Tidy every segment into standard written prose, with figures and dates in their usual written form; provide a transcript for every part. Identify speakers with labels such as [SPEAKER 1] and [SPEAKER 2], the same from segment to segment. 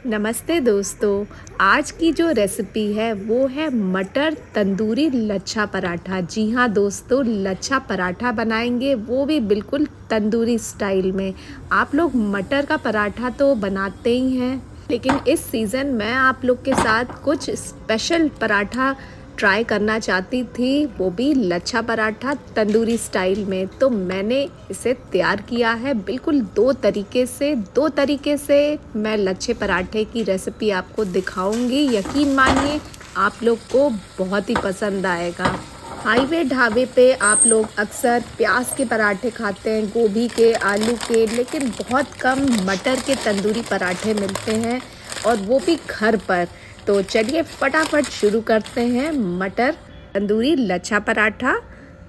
[SPEAKER 1] नमस्ते दोस्तों। आज की जो रेसिपी है वो है मटर तंदूरी लच्छा पराठा। जी हाँ दोस्तों, लच्छा पराठा बनाएंगे, वो भी बिल्कुल तंदूरी स्टाइल में। आप लोग मटर का पराठा तो बनाते ही हैं, लेकिन इस सीज़न मैं आप लोग के साथ कुछ स्पेशल पराठा ट्राई करना चाहती थी, वो भी लच्छा पराठा तंदूरी स्टाइल में। तो मैंने इसे तैयार किया है बिल्कुल दो तरीके से मैं लच्छे पराठे की रेसिपी आपको दिखाऊंगी। यकीन मानिए आप लोग को बहुत ही पसंद आएगा। हाईवे ढाबे पे आप लोग अक्सर प्याज के पराठे खाते हैं, गोभी के, आलू के, लेकिन बहुत कम मटर के तंदूरी पराठे मिलते हैं, और वो भी घर पर। तो चलिए फटाफट शुरू करते हैं मटर तंदूरी लच्छा पराठा।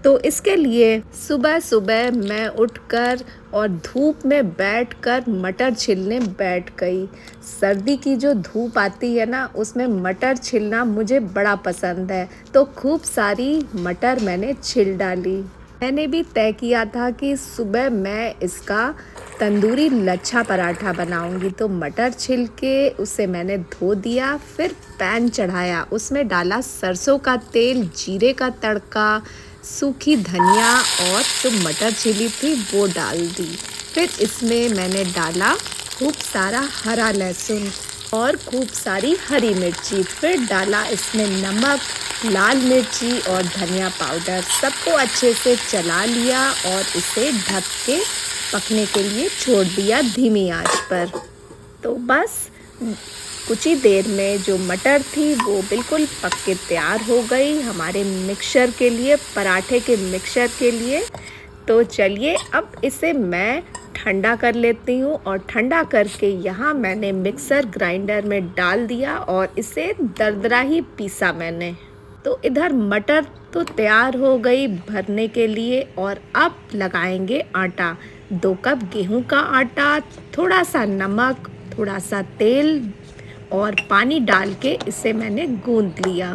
[SPEAKER 1] तो इसके लिए सुबह सुबह मैं उठकर और धूप में बैठकर मटर छिलने बैठ गई। सर्दी की जो धूप आती है ना, उसमें मटर छिलना मुझे बड़ा पसंद है। तो खूब सारी मटर मैंने छिल डाली। मैंने भी तय किया था कि सुबह मैं इसका तंदूरी लच्छा पराठा बनाऊंगी। तो मटर छिल के उसे मैंने धो दिया, फिर पैन चढ़ाया, उसमें डाला सरसों का तेल, जीरे का तड़का, सूखी धनिया और जो मटर छिली थी वो डाल दी। फिर इसमें मैंने डाला खूब सारा हरा लहसुन और खूब सारी हरी मिर्ची। फिर डाला इसमें नमक, लाल मिर्ची और धनिया पाउडर। सबको अच्छे से चला लिया और इसे ढक के पकने के लिए छोड़ दिया धीमी आंच पर। तो बस कुछ ही देर में जो मटर थी वो बिल्कुल पक के तैयार हो गई हमारे मिक्सचर के लिए, पराठे के मिक्सचर के लिए। तो चलिए अब इसे मैं ठंडा कर लेती हूँ, और ठंडा करके यहाँ मैंने मिक्सर ग्राइंडर में डाल दिया और इसे दरदरा ही पीसा मैंने। तो इधर मटर तो तैयार हो गई भरने के लिए, और अब लगाएंगे आटा। 2 कप गेहूं का आटा, थोड़ा सा नमक, थोड़ा सा तेल और पानी डाल के इसे मैंने गूंद लिया।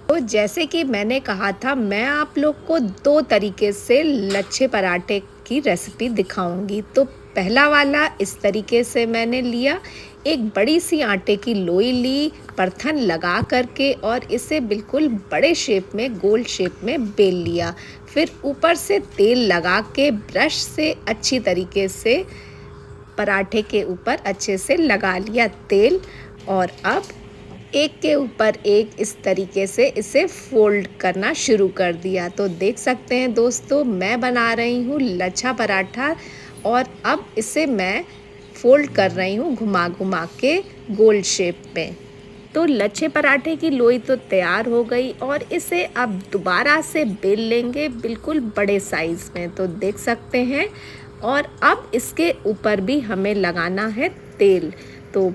[SPEAKER 1] तो जैसे कि मैंने कहा था, मैं आप लोग को 2 तरीके से लच्छे पराठे की रेसिपी दिखाऊंगी। तो पहला वाला इस तरीके से मैंने लिया, एक बड़ी सी आटे की लोई ली, परथन लगा करके, और इसे बिल्कुल बड़े शेप में, गोल शेप में बेल लिया। फिर ऊपर से तेल लगा के ब्रश से अच्छी तरीके से पराठे के ऊपर अच्छे से लगा लिया तेल, और अब एक के ऊपर एक इस तरीके से इसे फोल्ड करना शुरू कर दिया। तो देख सकते हैं दोस्तों, मैं बना रही हूँ लच्छा पराठा, और अब इसे मैं फोल्ड कर रही हूँ घुमा घुमा के गोल शेप में। तो लच्छे पराठे की लोई तो तैयार हो गई, और इसे अब दोबारा से बेल लेंगे बिल्कुल बड़े साइज़ में। तो देख सकते हैं, और अब इसके ऊपर भी हमें लगाना है तेल। तो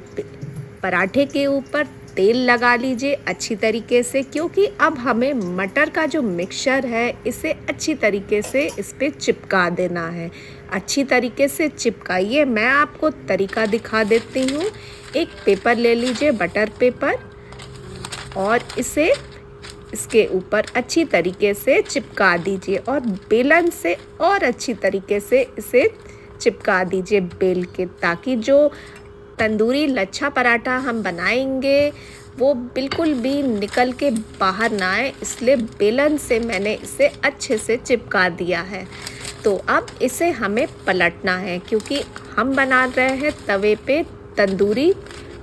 [SPEAKER 1] पराठे के ऊपर तेल लगा लीजिए अच्छी तरीके से, क्योंकि अब हमें मटर का जो मिक्सचर है इसे अच्छी तरीके से इस पे चिपका देना है। अच्छी तरीके से चिपकाइए। मैं आपको तरीका दिखा देती हूँ। एक पेपर ले लीजिए, बटर पेपर, और इसे इसके ऊपर अच्छी तरीके से चिपका दीजिए, और बेलन से और अच्छी तरीके से इसे चिपका दीजिए बेल के, ताकि जो तंदूरी लच्छा पराठा हम बनाएंगे वो बिल्कुल भी निकल के बाहर ना आए। इसलिए बेलन से मैंने इसे अच्छे से चिपका दिया है। तो अब इसे हमें पलटना है, क्योंकि हम बना रहे हैं तवे पे तंदूरी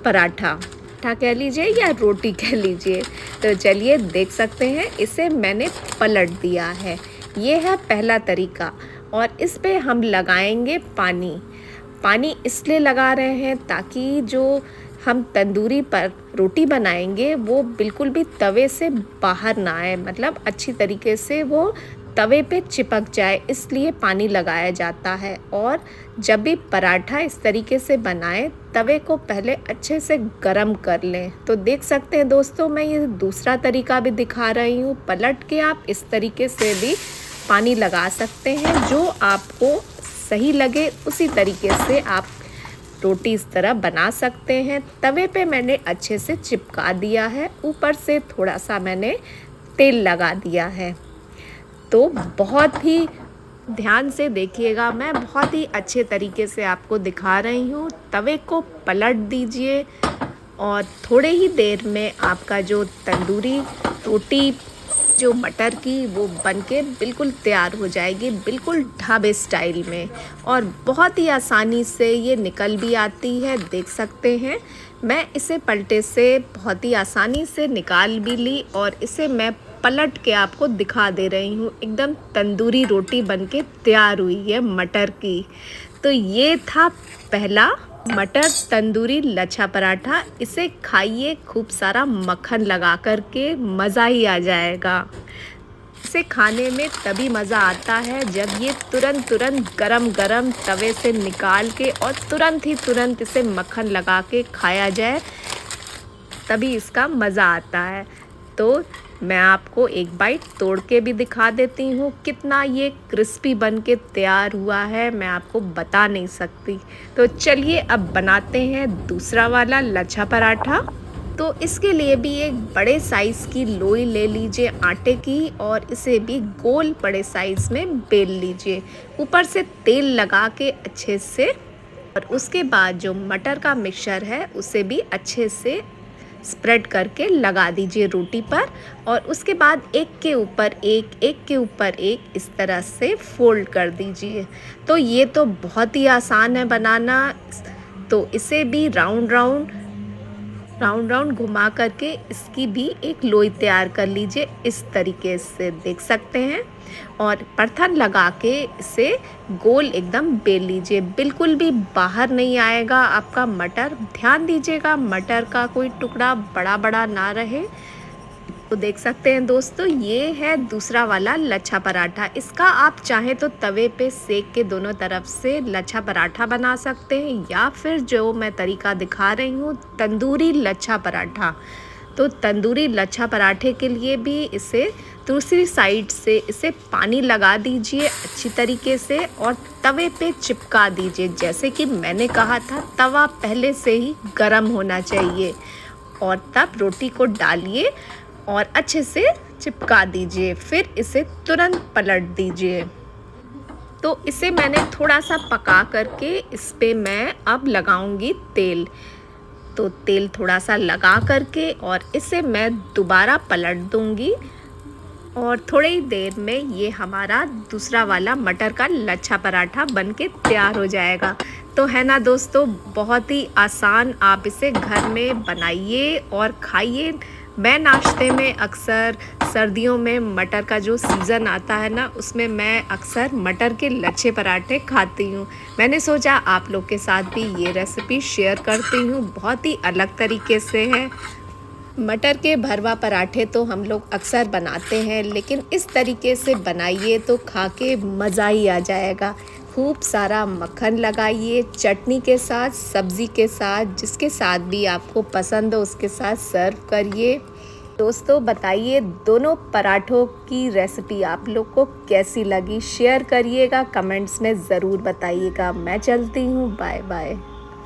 [SPEAKER 1] पराठा कह लीजिए या रोटी कह लीजिए। तो चलिए देख सकते हैं, इसे मैंने पलट दिया है। ये है पहला तरीका, और इस पे हम लगाएंगे पानी। पानी इसलिए लगा रहे हैं ताकि जो हम तंदूरी पर रोटी बनाएंगे वो बिल्कुल भी तवे से बाहर ना आए, मतलब अच्छी तरीके से वो तवे पे चिपक जाए, इसलिए पानी लगाया जाता है। और जब भी पराठा इस तरीके से बनाएं, तवे को पहले अच्छे से गरम कर लें। तो देख सकते हैं दोस्तों, मैं ये दूसरा तरीका भी दिखा रही हूँ। पलट के आप इस तरीके से भी पानी लगा सकते हैं, जो आपको सही लगे उसी तरीके से आप रोटी इस तरह बना सकते हैं। तवे पे मैंने अच्छे से चिपका दिया है, ऊपर से थोड़ा सा मैंने तेल लगा दिया है। तो बहुत ही ध्यान से देखिएगा, मैं बहुत ही अच्छे तरीके से आपको दिखा रही हूँ। तवे को पलट दीजिए, और थोड़े ही देर में आपका जो तंदूरी रोटी जो मटर की वो बनके बिल्कुल तैयार हो जाएगी, बिल्कुल ढाबे स्टाइल में। और बहुत ही आसानी से ये निकल भी आती है, देख सकते हैं। मैं इसे पलटे से बहुत ही आसानी से निकाल भी ली और इसे मैं पलट के आपको दिखा दे रही हूँ। एकदम तंदूरी रोटी बनके तैयार हुई है मटर की। तो ये था पहला मटर तंदूरी लच्छा पराठा। इसे खाइए खूब सारा मक्खन लगा कर के, मज़ा ही आ जाएगा। इसे खाने में तभी मज़ा आता है जब ये तुरंत गरम गरम तवे से निकाल के और तुरंत इसे मक्खन लगा के खाया जाए, तभी इसका मज़ा आता है। तो मैं आपको एक बाइट तोड़ के भी दिखा देती हूँ, कितना ये क्रिस्पी बन के तैयार हुआ है, मैं आपको बता नहीं सकती। तो चलिए अब बनाते हैं दूसरा वाला लच्छा पराठा। तो इसके लिए भी एक बड़े साइज़ की लोई ले लीजिए आटे की और इसे भी गोल बड़े साइज़ में बेल लीजिए। ऊपर से तेल लगा के अच्छे से, और उसके बाद जो मटर का मिक्सचर है उसे भी अच्छे से स्प्रेड करके लगा दीजिए रोटी पर। और उसके बाद एक के ऊपर एक इस तरह से फोल्ड कर दीजिए। तो ये तो बहुत ही आसान है बनाना। तो इसे भी राउंड राउंड घुमा करके इसकी भी एक लोई तैयार कर लीजिए, इस तरीके से देख सकते हैं। और परथन लगा के इसे गोल एकदम बेल लीजिए, बिल्कुल भी बाहर नहीं आएगा आपका मटर। ध्यान दीजिएगा मटर का कोई टुकड़ा बड़ा ना रहे। तो देख सकते हैं दोस्तों, ये है दूसरा वाला लच्छा पराठा। इसका आप चाहें तो तवे पे सेक के दोनों तरफ से लच्छा पराठा बना सकते हैं, या फिर जो मैं तरीका दिखा रही हूँ तंदूरी लच्छा पराठा। तो तंदूरी लच्छा पराठे के लिए भी इसे दूसरी साइड से इसे पानी लगा दीजिए अच्छी तरीके से और तवे पे चिपका दीजिए। जैसे कि मैंने कहा था, तवा पहले से ही गर्म होना चाहिए। और तब रोटी को डालिए और अच्छे से चिपका दीजिए, फिर इसे तुरंत पलट दीजिए। तो इसे मैंने थोड़ा सा पका करके इस पे मैं अब लगाऊंगी तेल। तो तेल थोड़ा सा लगा करके और इसे मैं दोबारा पलट दूंगी और थोड़ी ही देर में ये हमारा दूसरा वाला मटर का लच्छा पराठा बनके तैयार हो जाएगा। तो है ना दोस्तों, बहुत ही आसान, आप इसे घर में बनाइए और खाइए। मैं नाश्ते में अक्सर सर्दियों में मटर का जो सीज़न आता है ना, उसमें मैं अक्सर मटर के लच्छे पराठे खाती हूँ। मैंने सोचा आप लोग के साथ भी ये रेसिपी शेयर करती हूँ, बहुत ही अलग तरीके से है। मटर के भरवा पराठे तो हम लोग अक्सर बनाते हैं, लेकिन इस तरीके से बनाइए तो खा के मज़ा ही आ जाएगा। खूब सारा मक्खन लगाइए चटनी के साथ, सब्ज़ी के साथ, जिसके साथ भी आपको पसंद हो उसके साथ सर्व करिए। दोस्तों बताइए दोनों पराठों की रेसिपी आप लोग को कैसी लगी, शेयर करिएगा, कमेंट्स में ज़रूर बताइएगा। मैं चलती हूँ, बाय बाय।